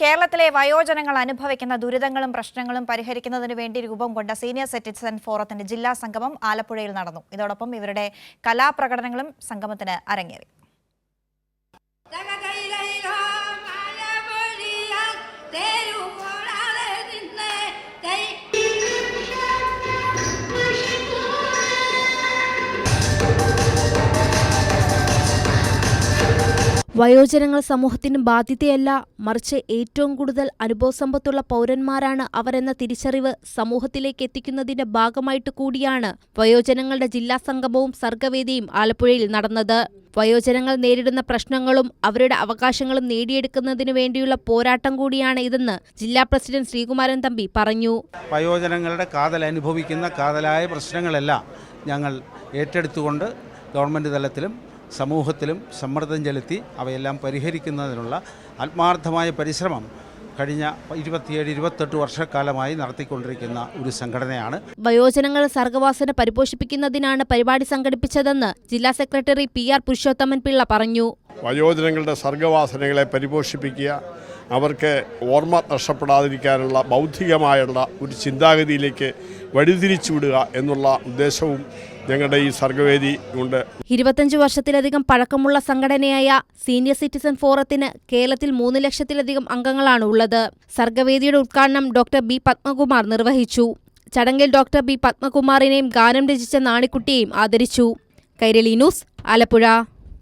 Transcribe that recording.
കേരളത്തിലെ വയോജനങ്ങൾ അനുഭവിക്കുന്ന ദുരിതങ്ങളും പ്രശ്നങ്ങളും പരിഹരിക്കുന്നതിന് വേണ്ടി രൂപം കൊണ്ട സീനിയർ സിറ്റിസൺ ഫോറത്തിന്റെ ജില്ലാ സംഗമം ആലപ്പുഴയിൽ നടന്നു. ഇതോടൊപ്പം ഇവരുടെ കലാപ്രകടനങ്ങളും സംഗമത്തിന് അരങ്ങേറി. വയോജനങ്ങൾ സമൂഹത്തിന് ബാധ്യതയല്ല, മറിച്ച് ഏറ്റവും കൂടുതൽ അനുഭവസമ്പത്തുള്ള പൗരന്മാരാണ് അവരെന്ന തിരിച്ചറിവ് സമൂഹത്തിലേക്ക് എത്തിക്കുന്നതിന്റെ ഭാഗമായിട്ട് കൂടിയാണ് വയോജനങ്ങളുടെ ജില്ലാ സംഗമവും സർഗവേദിയും ആലപ്പുഴയിൽ നടന്നത്. വയോജനങ്ങൾ നേരിടുന്ന പ്രശ്നങ്ങളും അവരുടെ അവകാശങ്ങളും നേടിയെടുക്കുന്നതിനു വേണ്ടിയുള്ള പോരാട്ടം കൂടിയാണ് ഇതെന്ന് ജില്ലാ പ്രസിഡന്റ് ശ്രീകുമാരൻ തമ്പി പറഞ്ഞു. വയോജനങ്ങളുടെ അനുഭവിക്കുന്ന കാതലായ പ്രശ്നങ്ങളെല്ലാം ഞങ്ങൾ ഏറ്റെടുത്തുകൊണ്ട് ഗവൺമെൻറ് തലത്തിലും സമൂഹത്തിലും സമ്മർദ്ദം ചെലുത്തി അവയെല്ലാം പരിഹരിക്കുന്നതിനുള്ള ആത്മാർത്ഥമായ പരിശ്രമം കഴിഞ്ഞ 27-28 വർഷക്കാലമായി നടത്തിക്കൊണ്ടിരിക്കുന്ന ഒരു സംഘടനയാണ്. വയോജനങ്ങളുടെ സർഗവാസന പരിപോഷിപ്പിക്കുന്നതിനാണ് പരിപാടി സംഘടിപ്പിച്ചതെന്ന് ജില്ലാ സെക്രട്ടറി PR പുരുഷോത്തമൻ പിള്ള പറഞ്ഞു. വയോജനങ്ങളുടെ സർഗവാസനകളെ പരിപോഷിപ്പിക്കുക, അവർക്ക് ഓർമ്മ നഷ്ടപ്പെടാതിരിക്കാനുള്ള ബൗദ്ധികമായുള്ള ഒരു ചിന്താഗതിയിലേക്ക് വഴിതിരിച്ചുവിടുക എന്നുള്ള ഉദ്ദേശവും ഞങ്ങളുടെ ഈ സർഗവേദി ഉണ്ട്. 25 വർഷത്തിലധികം പഴക്കമുള്ള സംഘടനയായ സീനിയർ സിറ്റിസൺ ഫോറത്തിന് കേരളത്തിൽ 3 ലക്ഷത്തിലധികം അംഗങ്ങളാണ് ഉള്ളത്. സർഗവേദിയുടെ ഉദ്ഘാടനം ഡോക്ടർ B പത്മകുമാർ നിർവഹിച്ചു. ചടങ്ങിൽ ഡോക്ടർ B പത്മകുമാറിനെയും ഗാനം രചിച്ച നാണിക്കുട്ടിയെയും ആദരിച്ചു. കൈരളി ന്യൂസ്, ആലപ്പുഴ.